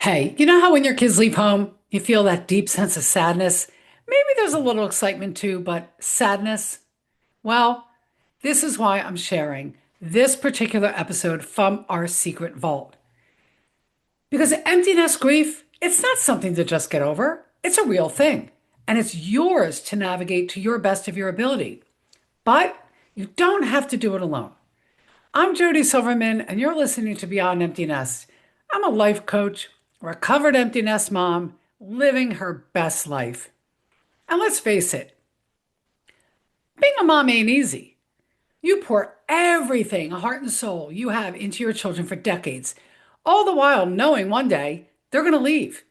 Hey, you know how when your kids leave home, you feel that deep sense of sadness? Maybe there's a little excitement too, but sadness? Well, this is why I'm sharing this particular episode from our secret vault. Because empty nest grief, it's not something to just get over. It's a real thing, and it's yours to navigate to your best of your ability. But you don't have to do it alone. I'm Jody Silverman, and you're listening to Beyond Empty Nest. I'm a life coach, recovered empty nest mom, living her best life. And let's face it, being a mom ain't easy. You pour everything, heart and soul, you have into your children for decades, all the while knowing one day they're going to leave.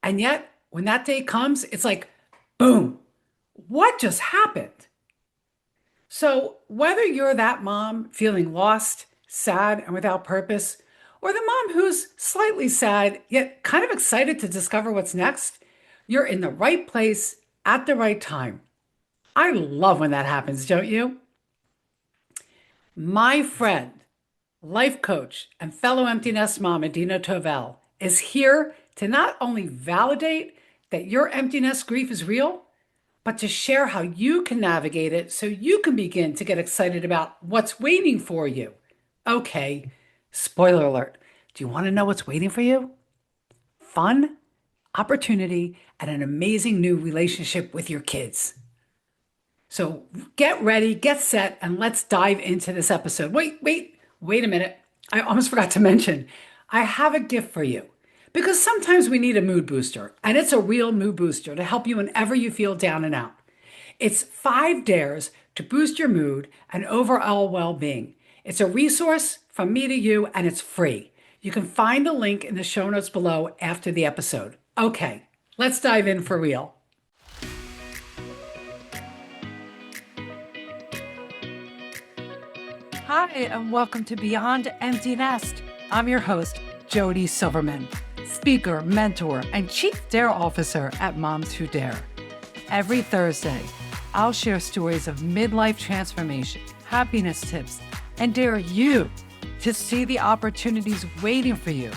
And yet, when that day comes, it's like, boom, what just happened? So, whether you're that mom feeling lost, sad, and without purpose, or the mom who's slightly sad, yet kind of excited to discover what's next, you're in the right place at the right time. I love when that happens, don't you? My friend, life coach, and fellow empty nest mom, Adina Tovell, is here to not only validate that your empty nest grief is real, but to share how you can navigate it so you can begin to get excited about what's waiting for you. Okay, spoiler alert. Do you want to know what's waiting for you? Fun, opportunity, and an amazing new relationship with your kids. So get ready, get set, and let's dive into this episode. Wait a minute. I almost forgot to mention, I have a gift for you because sometimes we need a mood booster, and it's a real mood booster to help you whenever you feel down and out. It's 5 dares to boost your mood and overall well being. It's a resource from me to you, and it's free. You can find the link in the show notes below after the episode. Okay, let's dive in for real. Hi, and welcome to Beyond Empty Nest. I'm your host, Jody Silverman, speaker, mentor, and Chief Dare Officer at Moms Who Dare. Every Thursday, I'll share stories of midlife transformation, happiness tips, and dare you to see the opportunities waiting for you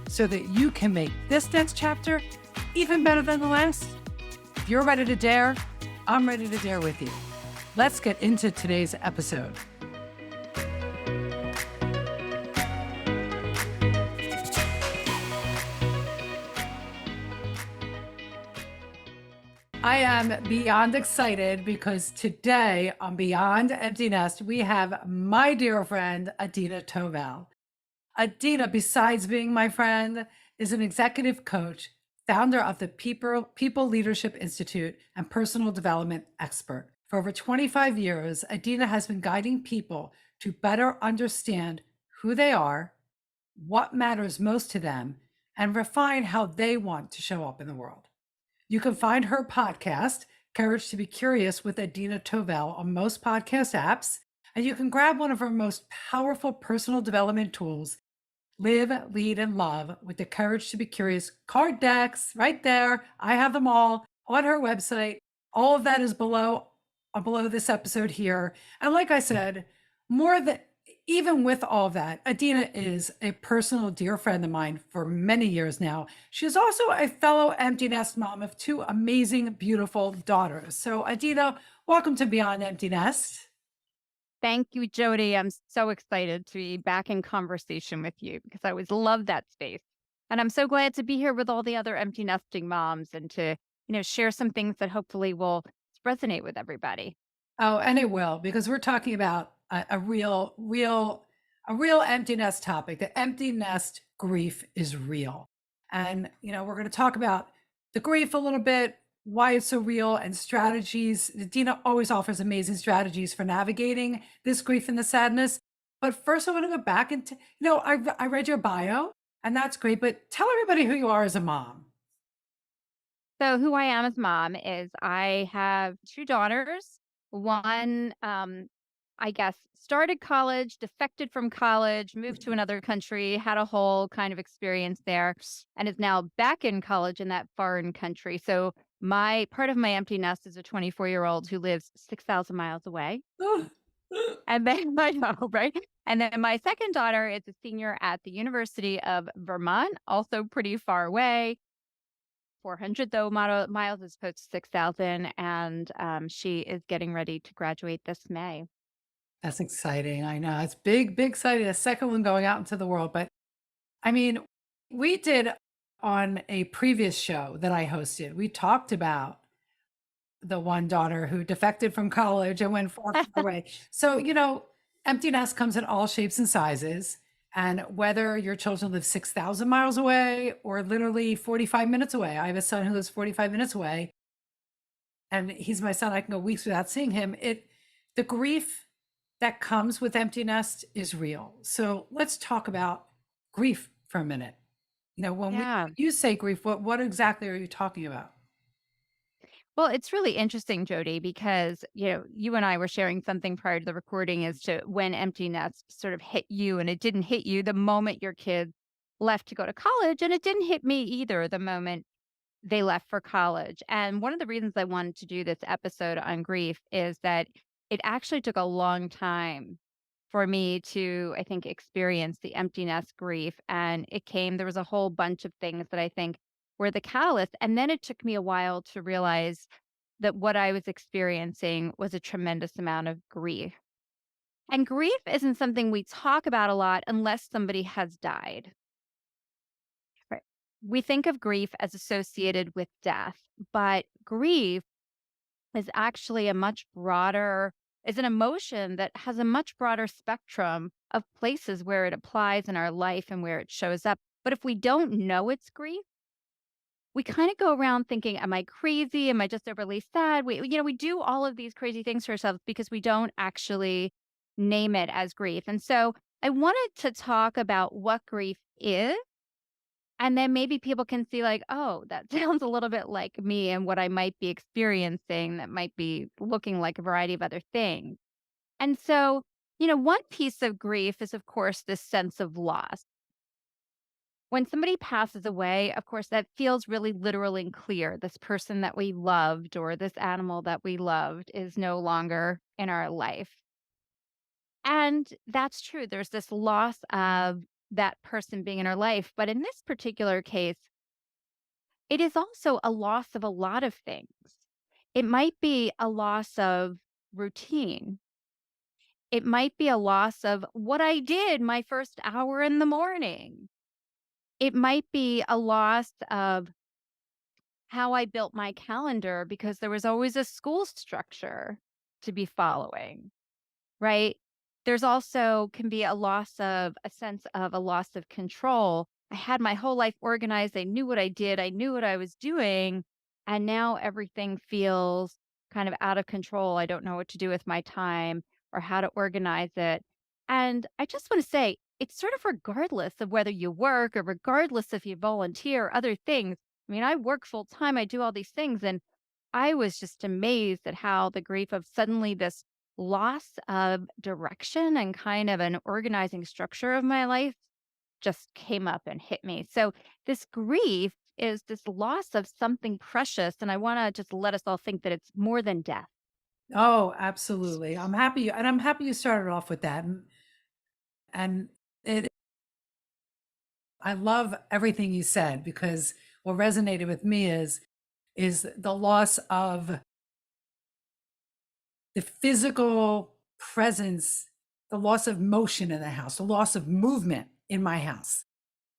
so that you can make this next chapter even better than the last. If you're ready to dare, I'm ready to dare with you. Let's get into today's episode. I am beyond excited because today on Beyond Empty Nest, we have my dear friend, Adina Tovell. Adina, besides being my friend, is an executive coach, founder of the People Leadership Institute, and personal development expert. For over 25 years, Adina has been guiding people to better understand who they are, what matters most to them, and refine how they want to show up in the world. You can find her podcast, Courage to be Curious with Adina Tovell, on most podcast apps, and you can grab one of her most powerful personal development tools, Live, Lead, and Love, with the Courage to be Curious card decks right there. I have them all on her website. All of that is below this episode here. And like I said, even with all of that, Adina is a personal dear friend of mine for many years now. She is also a fellow empty nest mom of 2 amazing, beautiful daughters. So Adina, welcome to Beyond Empty Nest. Thank you, Jody. I'm so excited to be back in conversation with you because I always love that space. And I'm so glad to be here with all the other empty nesting moms and to, share some things that hopefully will resonate with everybody. Oh, and it will, because we're talking about a real empty nest topic. The empty nest grief is real. And, we're going to talk about the grief a little bit, why it's so real, and strategies. Dina always offers amazing strategies for navigating this grief and the sadness. But first, I want to go back and, I read your bio, and that's great. But tell everybody who you are as a mom. So who I am as mom is I have 2 daughters. One, I guess, started college, defected from college, moved to another country, had a whole kind of experience there, and is now back in college in that foreign country. So my part of my empty nest is a 24-year-old who lives 6,000 miles away. And then I know, right? And then my second daughter is a senior at the University of Vermont, also pretty far away. 400 though miles as opposed to 6,000, and she is getting ready to graduate this May. That's exciting. I know. It's big, big exciting. The second one going out into the world. But I mean, we did on a previous show that I hosted, we talked about the one daughter who defected from college and went far, far away. So, empty nest comes in all shapes and sizes. And whether your children live 6,000 miles away or literally 45 minutes away, I have a son who lives 45 minutes away, and he's my son. I can go weeks without seeing him. The grief that comes with empty nest is real. So let's talk about grief for a minute. When Yeah. you say grief, what exactly are you talking about? Well, it's really interesting, Jody, because you and I were sharing something prior to the recording as to when empty nest sort of hit you, and it didn't hit you the moment your kids left to go to college, and it didn't hit me either the moment they left for college. And one of the reasons I wanted to do this episode on grief is that it actually took a long time for me to, I think, experience the empty nest grief. And there was a whole bunch of things that I think were the catalyst. And then it took me a while to realize that what I was experiencing was a tremendous amount of grief. And grief isn't something we talk about a lot unless somebody has died. Right. We think of grief as associated with death, but grief is actually is an emotion that has a much broader spectrum of places where it applies in our life and where it shows up. But if we don't know it's grief, we kind of go around thinking, am I crazy? Am I just overly sad? We do all of these crazy things to ourselves because we don't actually name it as grief. And so I wanted to talk about what grief is, and then maybe people can see like, "Oh, that sounds a little bit like me and what I might be experiencing that might be looking like a variety of other things." And so, one piece of grief is, of course, this sense of loss. When somebody passes away, of course, that feels really literal and clear. This person that we loved or this animal that we loved is no longer in our life. And that's true. There's this loss of that person being in our life. But in this particular case, it is also a loss of a lot of things. It might be a loss of routine. It might be a loss of what I did my first hour in the morning. It might be a loss of how I built my calendar because there was always a school structure to be following. Right? There's also can be a sense of a loss of control. I had my whole life organized. I knew what I did. I knew what I was doing. And now everything feels kind of out of control. I don't know what to do with my time or how to organize it. And I just want to say, it's sort of regardless of whether you work or regardless if you volunteer or other things. I mean, I work full time, I do all these things. And I was just amazed at how the grief of suddenly this loss of direction and kind of an organizing structure of my life just came up and hit me. So, this grief is this loss of something precious. And I want to just let us all think that it's more than death. Oh, absolutely. I'm happy you started off with that. And it I love everything you said because what resonated with me is the loss of the physical presence, the loss of motion in the house, the loss of movement in my house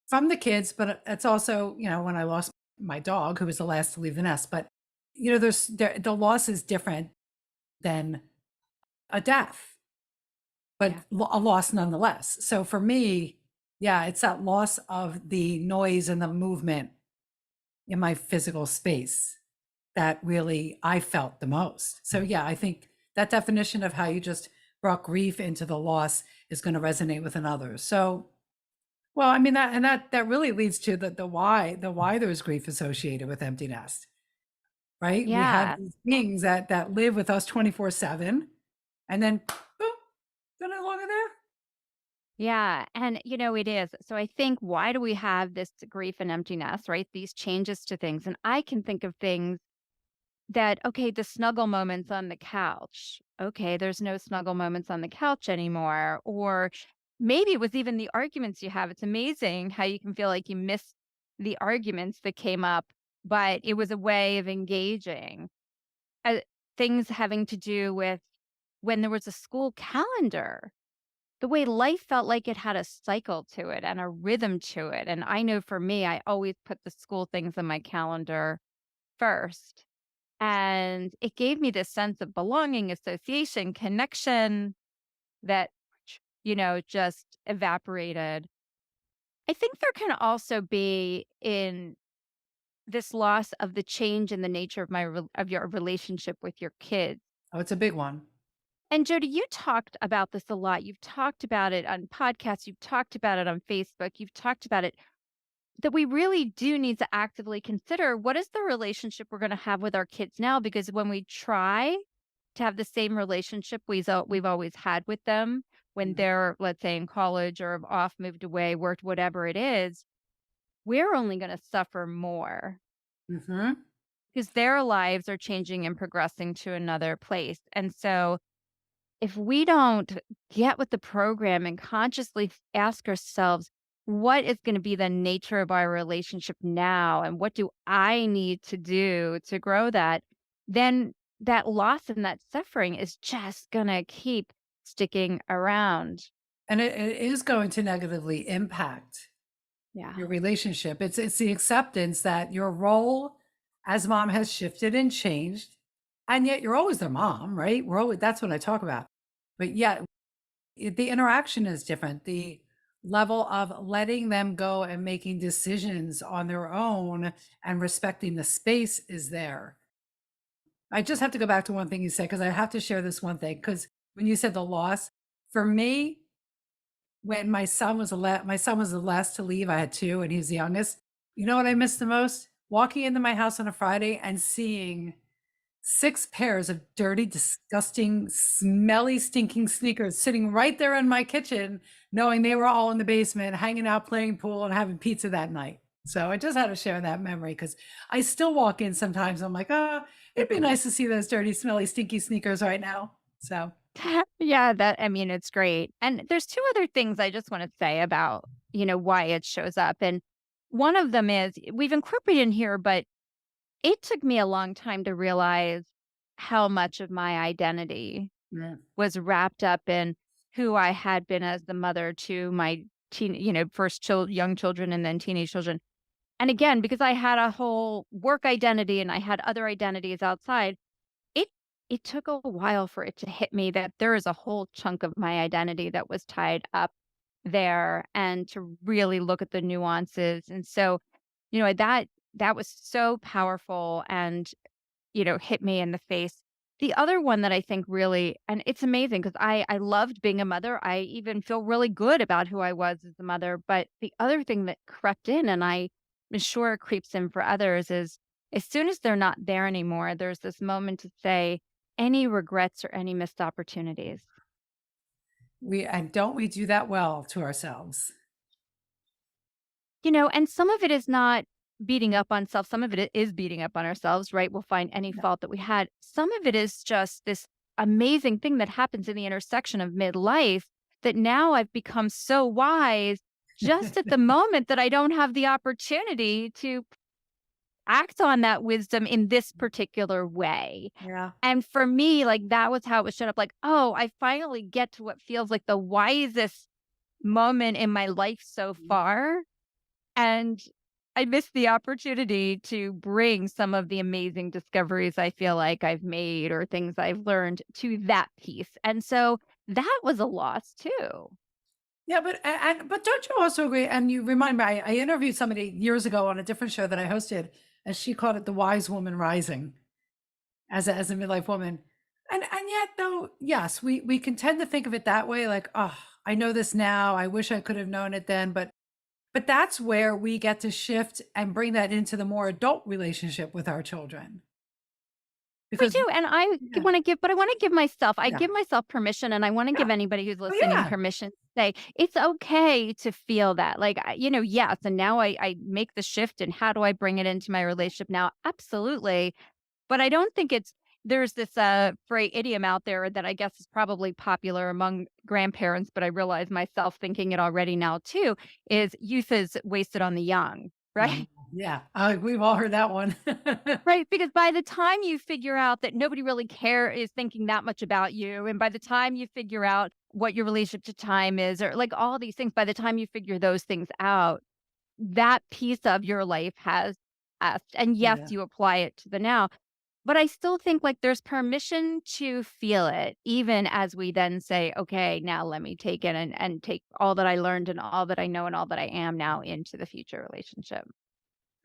from the kids, but it's also, when I lost my dog, who was the last to leave the nest. But the loss is different than a death, but Yeah. a loss nonetheless. So for me, yeah, it's that loss of the noise and the movement in my physical space that really I felt the most. So yeah, I think that definition of how you just brought grief into the loss is going to resonate with another. So, well, I mean that really leads to the why there's grief associated with empty nest, right? We have Yeah. these beings that live with us 24/7, and then boom, they're no longer there. Yeah. And, it is. So I think, why do we have this grief and emptiness, right? These changes to things. And I can think of things that, okay, the snuggle moments on the couch. Okay, there's no snuggle moments on the couch anymore. Or maybe it was even the arguments you have. It's amazing how you can feel like you miss the arguments that came up, but it was a way of engaging. Uh, Things having to do with when there was a school calendar, the way life felt like it had a cycle to it and a rhythm to it. And I know for me, I always put the school things on my calendar first. And it gave me this sense of belonging, association, connection that, just evaporated. I think there can also be in this loss of the change in the nature of of your relationship with your kids. Oh, it's a big one. And Jody, you talked about this a lot. You've talked about it on podcasts, you've talked about it on Facebook, you've talked about it that we really do need to actively consider what is the relationship we're going to have with our kids now, because when we try to have the same relationship we've always had with them when Mhm. they're, let's say, in college or off, moved away, worked, whatever it is, we're only going to suffer more Mhm. because their lives are changing and progressing to another place. And so if we don't get with the program and consciously ask ourselves, what is going to be the nature of our relationship now? And what do I need to do to grow that? Then that loss and that suffering is just going to keep sticking around. And it is going to negatively impact Yeah. your relationship. It's the acceptance that your role as mom has shifted and changed, and yet you're always their mom, right? We're always that's what I talk about. But yet the interaction is different. The level of letting them go and making decisions on their own and respecting the space is there. I just have to go back to one thing you said because I have to share this one thing. Because when you said the loss, for me, when my son was the last to leave, I had 2 and he was the youngest. You know what I missed the most? Walking into my house on a Friday and seeing 6 pairs of dirty, disgusting, smelly, stinking sneakers sitting right there in my kitchen, knowing they were all in the basement, hanging out, playing pool, and having pizza that night. So I just had to share that memory because I still walk in sometimes. I'm like, oh, it'd be nice to see those dirty, smelly, stinky sneakers right now. So, Yeah, I mean, it's great. And there's two other things I just want to say about, why it shows up. And one of them is we've incorporated in here, but it took me a long time to realize how much of my identity yeah. was wrapped up in who I had been as the mother to my first young children and then teenage children. And again, because I had a whole work identity and I had other identities outside, it it took a while for it to hit me that there is a whole chunk of my identity that was tied up there and to really look at the nuances. And so, that was so powerful and hit me in the face. The other one that I think really, and it's amazing because I loved being a mother. I even feel really good about who I was as a mother. But the other thing that crept in, and I am sure it creeps in for others, is as soon as they're not there anymore, there's this moment to say any regrets or any missed opportunities. And don't we do that well to ourselves? And some of it is not beating up on self. Some of it is beating up on ourselves, right? We'll find any Yeah. fault that we had. Some of it is just this amazing thing that happens in the intersection of midlife that now I've become so wise just at the moment that I don't have the opportunity to act on that wisdom in this particular way. Yeah. And for me, like that was how it was showed up like, oh, I finally get to what feels like the wisest moment in my life so far, and I missed the opportunity to bring some of the amazing discoveries I feel like I've made or things I've learned to that piece. And so that was a loss too. Yeah, but don't you also agree? And you remind me, I interviewed somebody years ago on a different show that I hosted, and she called it the wise woman rising as a midlife woman. And yet though, yes, we can tend to think of it that way, like, oh, I know this now. I wish I could have known it then. But that's where we get to shift and bring that into the more adult relationship with our children. We Because do. And yeah, but I want to give I yeah, give myself permission and I want to yeah, give anybody who's oh listening yeah. permission to say it's okay to feel that. Like, yes. And now I make the shift and how do I bring it into my relationship now? Absolutely. But I don't think there's this idiom out there that I guess is probably popular among grandparents, but I realize myself thinking it already now too, is youth is wasted on the young, Um, right? yeah, we've all heard that one. Right, because by the time you figure out that nobody really is thinking that much about you, and by the time you figure out what your relationship to time is, or like all these things, by the time you figure those things out, that piece of your life has passed. And yes, Yeah. you apply it to the now. But I still think like there's permission to feel it, even as we then say, okay, now let me take it and take all that I learned and all that I know and all that I am now into the future relationship.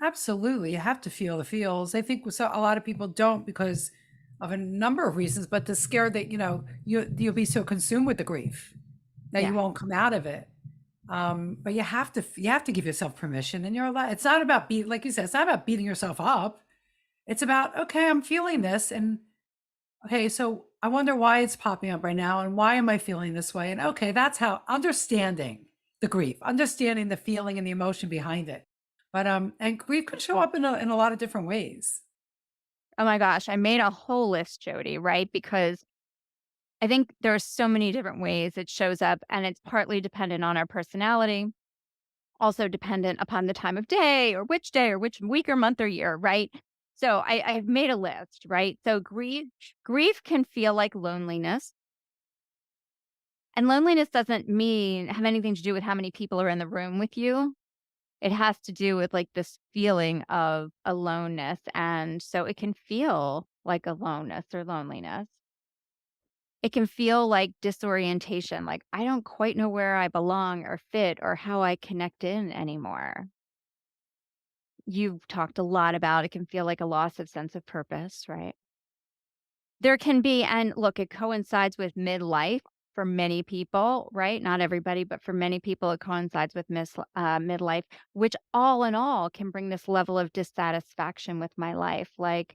Absolutely, you have to feel the feels. I think so a lot of people don't because of a number of reasons, but they're scared that, you'll be so consumed with the grief that you Yeah. won't come out of it. But you have to give yourself permission and you're allowed. It's not about like you said, it's not about beating yourself up. It's about, okay, I'm feeling this and okay, so I wonder why it's popping up right now and why am I feeling this way? And okay, that's how understanding the grief, understanding the feeling and the emotion behind it. But and grief could show up in a lot of different ways. Oh my gosh, I made a whole list, Jody, right? Because I think there are so many different ways it shows up, and it's partly dependent on our personality, also dependent upon the time of day, or which week or month or year, right? So I've made a list, right? So grief can feel like loneliness. And loneliness doesn't have anything to do with how many people are in the room with you. It has to do with like this feeling of aloneness. And so it can feel like aloneness or loneliness. It can feel like disorientation, like I don't quite know where I belong or fit or how I connect in anymore. You've talked a lot about it can feel like a loss of sense of purpose, right? There can be, and look, it coincides with midlife for many people, right? Not everybody, but for many people, it coincides with midlife, which all in all can bring this level of dissatisfaction with my life. Like,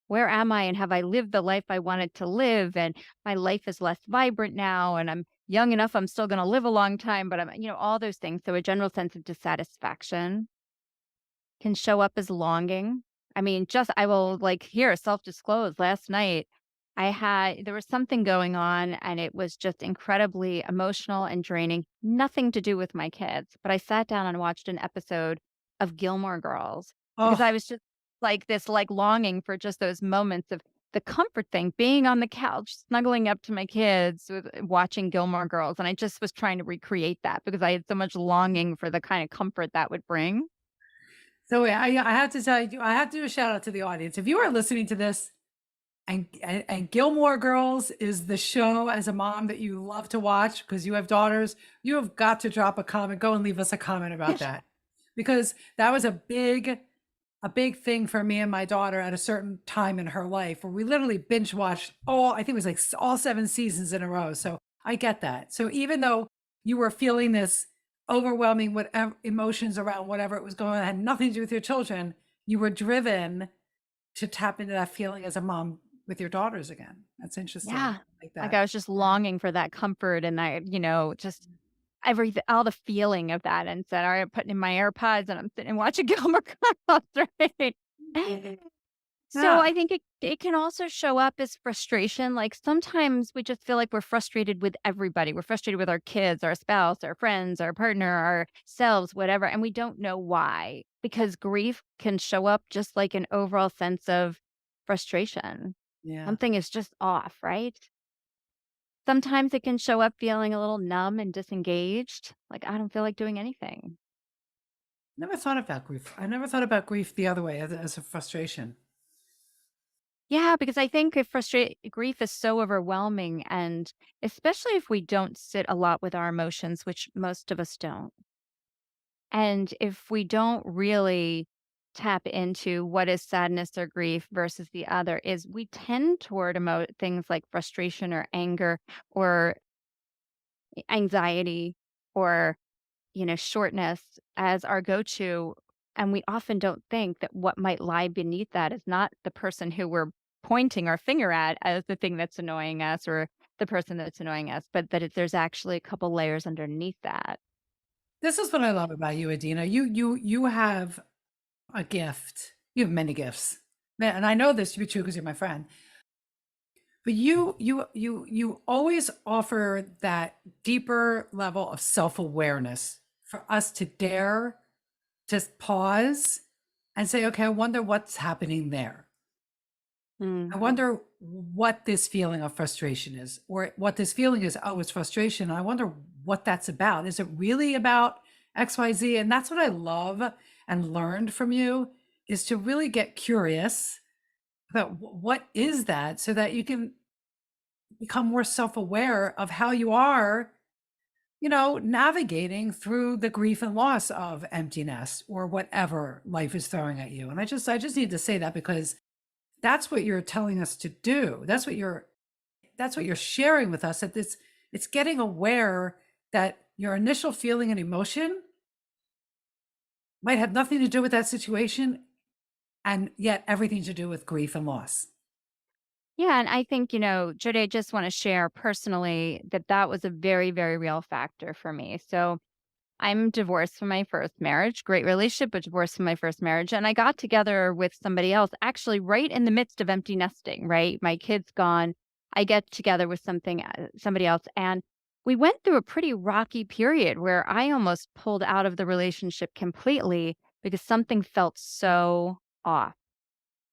where am I? And have I lived the life I wanted to live? And my life is less vibrant now. And I'm young enough, I'm still going to live a long time, but all those things. So, a general sense of dissatisfaction can show up as longing. I mean, I will like here, self-disclose. Last night, there was something going on and it was just incredibly emotional and draining. Nothing to do with my kids, but I sat down and watched an episode of Gilmore Girls because I Oh, was just like this, like longing for just those moments of the comfort thing, being on the couch, snuggling up to my kids, watching Gilmore Girls. And I just was trying to recreate that because I had so much longing for the kind of comfort that would bring. so I have to tell you, I have to do a shout out to the audience. If you are listening to this and Gilmore Girls is the show as a mom that you love to watch because you have daughters, you have got to drop a comment. Go and leave us a comment about that because that was a big thing for me and my daughter at a certain time in her life where we literally binge watched I think it was like all 7 seasons in a row. So I get that. So even though you were feeling this overwhelming whatever emotions around whatever it was going on, had nothing to do with your children, you were driven to tap into that feeling as a mom with your daughters again. That's interesting. Yeah. Like Like, that. I was just longing for that comfort and just everything all the feeling of that, and said, "Alright, I'm putting in my AirPods, and I'm sitting and watching Gilmore Girls," right? So, Yeah. I think it can also show up as frustration, like, sometimes we just feel like we're frustrated with everybody. We're frustrated with our kids, our spouse, our friends, our partner, ourselves, whatever, and we don't know why, because grief can show up just like an overall sense of frustration. Yeah. Something is just off, right? Sometimes it can show up feeling a little numb and disengaged, like, I don't feel like doing anything. Never thought about grief. I never thought about grief the other way as a frustration. Yeah, because I think if frustrate grief is so overwhelming, and especially if we don't sit a lot with our emotions, which most of us don't. And if we don't really tap into what is sadness or grief versus the other, is we tend toward things like frustration or anger or anxiety or shortness as our go-to, and we often don't think that what might lie beneath that is not the person who we're pointing our finger at as the thing that's annoying us or the person that's annoying us, but that there's actually a couple layers underneath that. This is what I love about you, Adina. You have a gift. You have many gifts. Man, and I know this to be true because you're my friend. But you always offer that deeper level of self-awareness for us to dare just pause and say, okay, I wonder what's happening there. Mm. I wonder what this feeling of frustration is, or what this feeling is. Oh, it's frustration. I wonder what that's about. Is it really about XYZ? And that's what I love and learned from you, is to really get curious about what is that, so that you can become more self-aware of how you are, navigating through the grief and loss of empty nest or whatever life is throwing at you. And I just need to say that because that's what you're telling us to do. That's what you're sharing with us, that it's getting aware that your initial feeling and emotion might have nothing to do with that situation, and yet everything to do with grief and loss. Yeah, and I think, Jody, I just want to share personally that that was a very, very real factor for me. So I'm divorced from my first marriage, great relationship, but divorced from my first marriage. And I got together with somebody else actually right in the midst of empty nesting, right? My kid's gone. I get together with somebody else. And we went through a pretty rocky period where I almost pulled out of the relationship completely because something felt so off.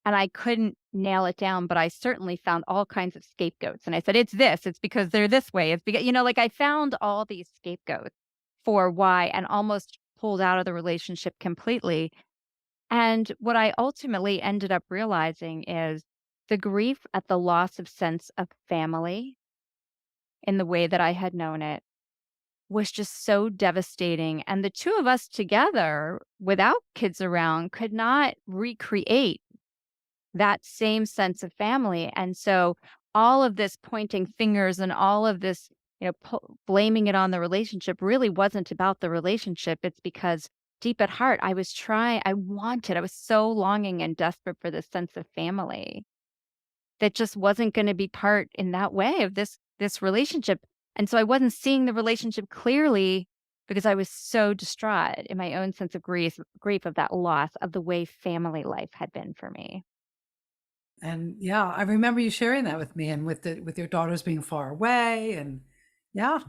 And I couldn't nail it down, but I certainly found all kinds of scapegoats. And I said, it's this, it's because they're this way. It's because, like I found all these scapegoats for why and almost pulled out of the relationship completely. And what I ultimately ended up realizing is the grief at the loss of sense of family in the way that I had known it was just so devastating. And the two of us together without kids around could not recreate that same sense of family. And so all of this pointing fingers and all of this, blaming it on the relationship really wasn't about the relationship. It's because deep at heart, I was so longing and desperate for this sense of family that just wasn't going to be part in that way of this relationship. And so I wasn't seeing the relationship clearly because I was so distraught in my own sense of grief of that loss of the way family life had been for me. And yeah, I remember you sharing that with me, and with your daughters being far away. And yeah,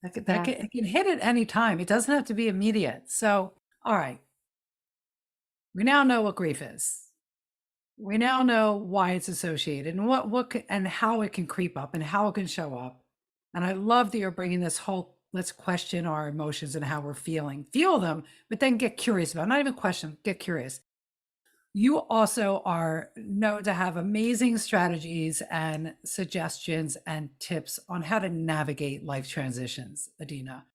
Yeah. it can hit at any time. It doesn't have to be immediate. So, all right, we now know what grief is. We now know why it's associated, and and how it can creep up and how it can show up. And I love that you're bringing this whole, let's question our emotions and how we're feeling. Feel them, but then get curious about it. Not even question, get curious. You also are known to have amazing strategies and suggestions and tips on how to navigate life transitions, Adina,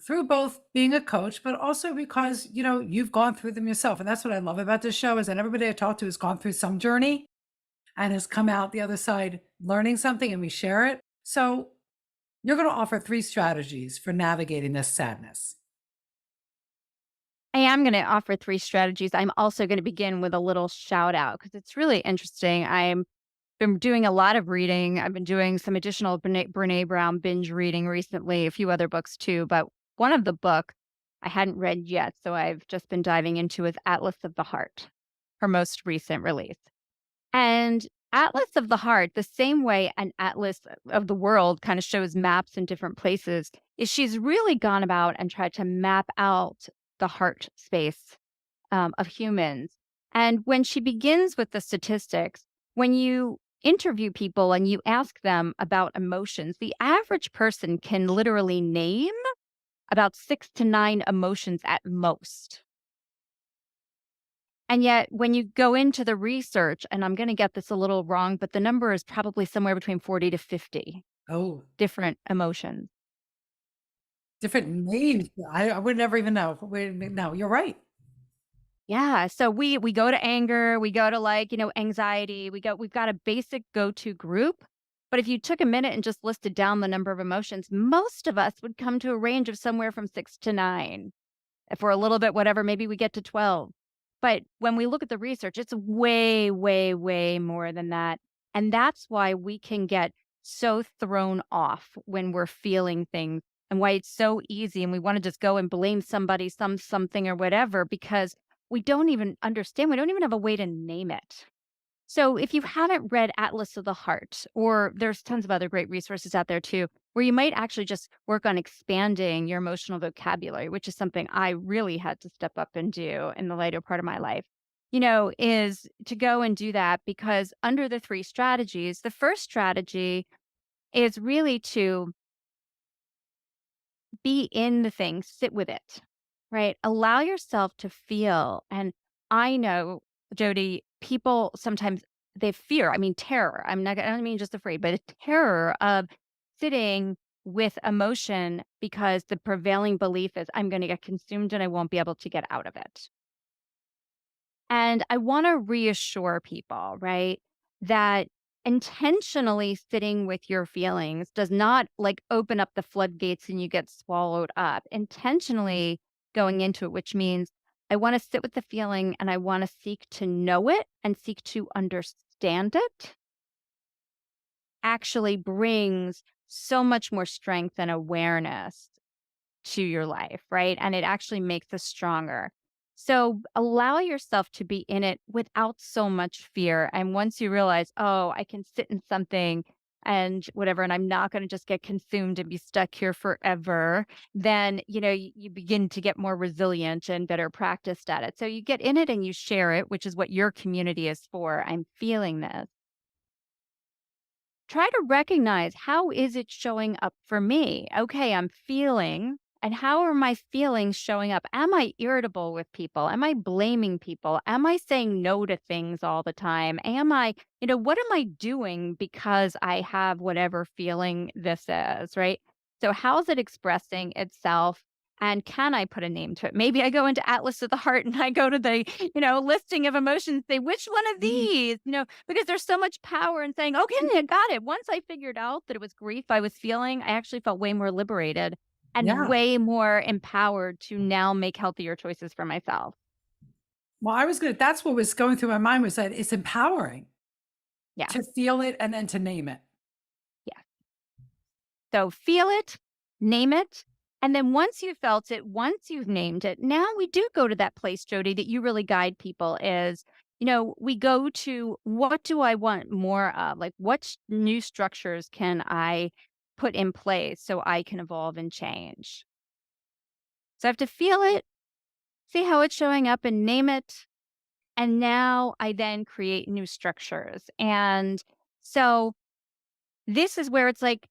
through both being a coach, but also because, you've gone through them yourself. And that's what I love about this show, is that everybody I talk to has gone through some journey and has come out the other side learning something, and we share it. So you're going to offer 3 strategies for navigating this sadness. I am going to offer 3 strategies. I'm also going to begin with a little shout out because it's really interesting. I'm been doing a lot of reading. I've been doing some additional Brene Brown binge reading recently, a few other books too. But one of the book I hadn't read yet, so I've just been diving into is Atlas of the Heart, her most recent release. And Atlas of the Heart, the same way an atlas of the world kind of shows maps in different places, is she's really gone about and tried to map out the heart space of humans. And when she begins with the statistics, when you interview people and you ask them about emotions, the average person can literally name about 6 to 9 emotions at most. And yet, when you go into the research, and I'm going to get this a little wrong, but the number is probably somewhere between 40 to 50 Oh, different emotions. different names. I would never even know. No, you're right. Yeah, so we go to anger, we go to anxiety, we've got a basic go-to group. But if you took a minute and just listed down the number of emotions, most of us would come to a range of somewhere from 6 to 9. If we're a little bit whatever, maybe we get to 12. But when we look at the research, it's way, way, way more than that. And that's why we can get so thrown off when we're feeling things and why it's so easy and we want to just go and blame somebody, something or whatever, because we don't even understand. We don't even have a way to name it. So if you haven't read Atlas of the Heart, or there's tons of other great resources out there too, where you might actually just work on expanding your emotional vocabulary, which is something I really had to step up and do in the later part of my life, is to go and do that because under the three strategies, the first strategy is really to be in the thing, sit with it, right? Allow yourself to feel. And I know, Jody, people sometimes they fear, I mean, terror. I don't mean just afraid, but a terror of sitting with emotion because the prevailing belief is I'm going to get consumed and I won't be able to get out of it. And I want to reassure people, right, that intentionally sitting with your feelings does not like open up the floodgates and you get swallowed up. Intentionally going into it, which means I want to sit with the feeling and I want to seek to know it and seek to understand it, actually brings so much more strength and awareness to your life, right? And it actually makes us stronger. So allow yourself to be in it without so much fear. And once you realize, oh, I can sit in something and whatever, and I'm not going to just get consumed and be stuck here forever, then, you begin to get more resilient and better practiced at it. So you get in it and you share it, which is what your community is for. I'm feeling this. Try to recognize how is it showing up for me? Okay, I'm feeling, and how are my feelings showing up? Am I irritable with people? Am I blaming people? Am I saying no to things all the time? What am I doing because I have whatever feeling this is, right? So how's it expressing itself? And can I put a name to it? Maybe I go into Atlas of the Heart and I go to the, listing of emotions, say, which one of Mhm. these, because there's so much power in saying, okay, I got it. Once I figured out that it was grief I was feeling, I actually felt way more liberated and Yeah. way more empowered to now make healthier choices for myself. Well, that's what was going through my mind was that it's empowering Yeah. to feel it and then to name it. Yeah. So feel it, name it. And then once you've felt it, once you've named it, now we do go to that place, Jody, that you really guide people is, we go to what do I want more of? Like, new structures can I put in place so I can evolve and change? So I have to feel it, see how it's showing up and name it. And now I then create new structures. And so this is where it's like,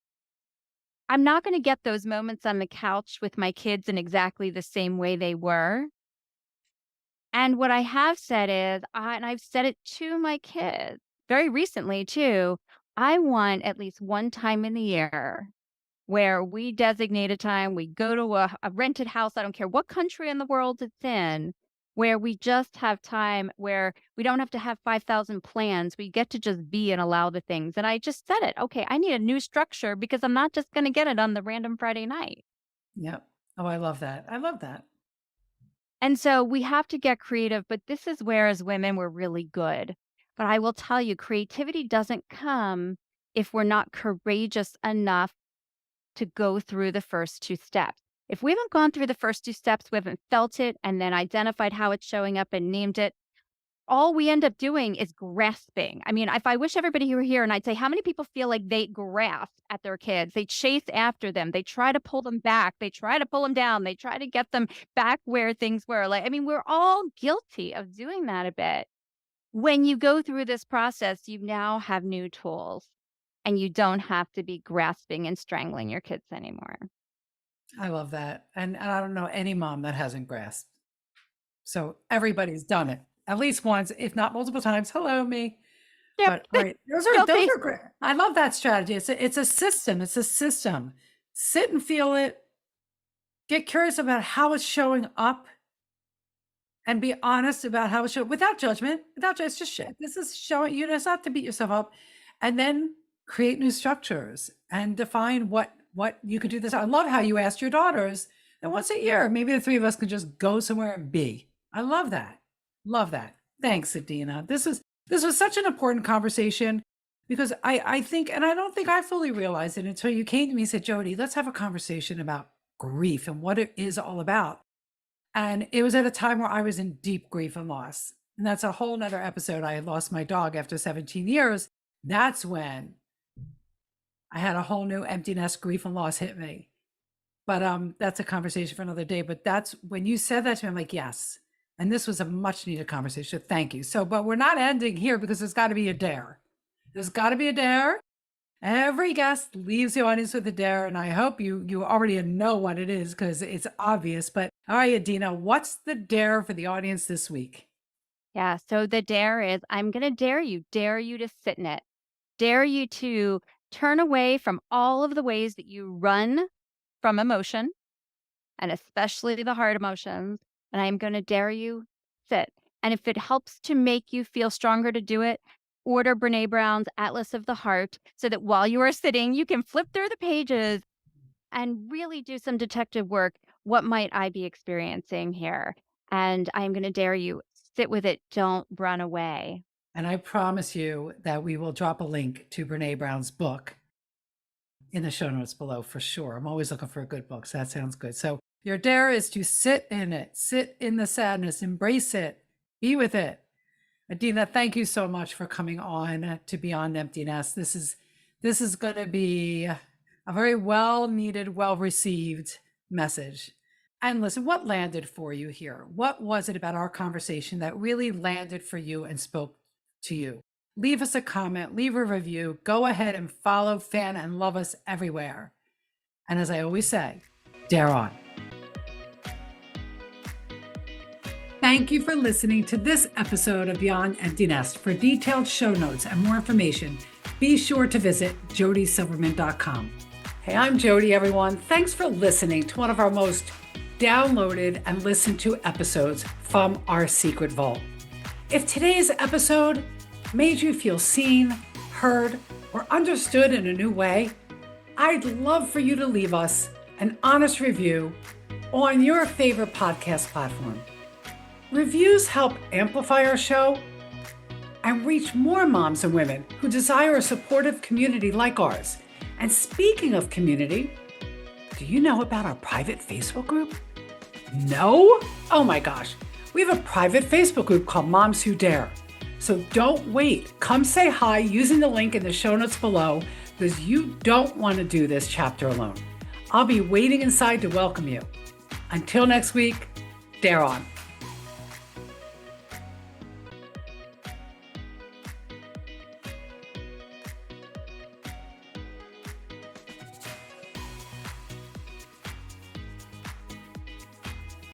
I'm not gonna get those moments on the couch with my kids in exactly the same way they were, and what I have said is, and I've said it to my kids very recently too, I want at least one time in the year where we designate a time, we go to a rented house, I don't care what country in the world it's in, where we just have time where we don't have to have 5,000 plans. We get to just be and allow the things. And I just said it. Okay, I need a new structure because I'm not just going to get it on the random Friday night. Yep. Oh, I love that. I love that. And so we have to get creative, but this is where as women we're really good. But I will tell you, creativity doesn't come if we're not courageous enough to go through the first two steps. If we haven't gone through the first two steps, we haven't felt it and then identified how it's showing up and named it, all we end up doing is grasping. I mean, if I wish everybody were here and I'd say, how many people feel like they grasp at their kids? They chase after them. They try to pull them back. They try to pull them down. They try to get them back where things were. Like, I mean, we're all guilty of doing that a bit. When you go through this process, you now have new tools and you don't have to be grasping and strangling your kids anymore. I love that. And I don't know any mom that hasn't grasped. So everybody's done it at least once, if not multiple times. Hello, me. Yep. But all right, those Guilty. are great. I love that strategy. It's a system. It's a system. Sit and feel it. Get curious about how it's showing up and be honest about how it's showing without judgment. It's just shit. This is showing you just have to beat yourself up, and then create new structures and define what you could do this. I love how you asked your daughters that once a year, maybe the three of us could just go somewhere and be. I love that. Love that. Thanks, Adina. This was such an important conversation because I think, and I don't think I fully realized it until you came to me and said, Jody, let's have a conversation about grief and what it is all about. And it was at a time where I was in deep grief and loss. And that's a whole nother episode. I had lost my dog after 17 years. That's when I had a whole new emptiness, grief, and loss hit me. But that's a conversation for another day. But that's when you said that to me, I'm like, yes. And this was a much needed conversation. Thank you. So, but we're not ending here because there's got to be a dare. There's got to be a dare. Every guest leaves the audience with a dare, and I hope you already know what it is because it's obvious. But all right, Adina, what's the dare for the audience this week? Yeah. So the dare is I'm going to dare you to sit in it, dare you to turn away from all of the ways that you run from emotion and especially the hard emotions. And I'm going to dare you sit. And if it helps to make you feel stronger to do it, order Brene Brown's Atlas of the Heart so that while you are sitting, you can flip through the pages and really do some detective work. What might I be experiencing here? And I'm going to dare you sit with it. Don't run away. And I promise you that we will drop a link to Brene Brown's book in the show notes below for sure. I'm always looking for a good book. So that sounds good. So your dare is to sit in it, sit in the sadness, embrace it, be with it. Adina, thank you so much for coming on to Beyond Emptiness. This is going to be a very well needed, well received message. And listen, what landed for you here? What was it about our conversation that really landed for you and spoke to you? Leave us a comment, leave a review, go ahead and follow, fan, and love us everywhere. And as I always say, dare on. Thank you for listening to this episode of Beyond Emptiness. For detailed show notes and more information, be sure to visit jodysilverman.com. Hey, I'm Jody, everyone. Thanks for listening to one of our most downloaded and listened to episodes from our secret vault. If today's episode made you feel seen, heard, or understood in a new way, I'd love for you to leave us an honest review on your favorite podcast platform. Reviews help amplify our show and reach more moms and women who desire a supportive community like ours. And speaking of community, do you know about our private Facebook group? No? Oh my gosh. We have a private Facebook group called Moms Who Dare. So don't wait. Come say hi using the link in the show notes below because you don't want to do this chapter alone. I'll be waiting inside to welcome you. Until next week, dare on.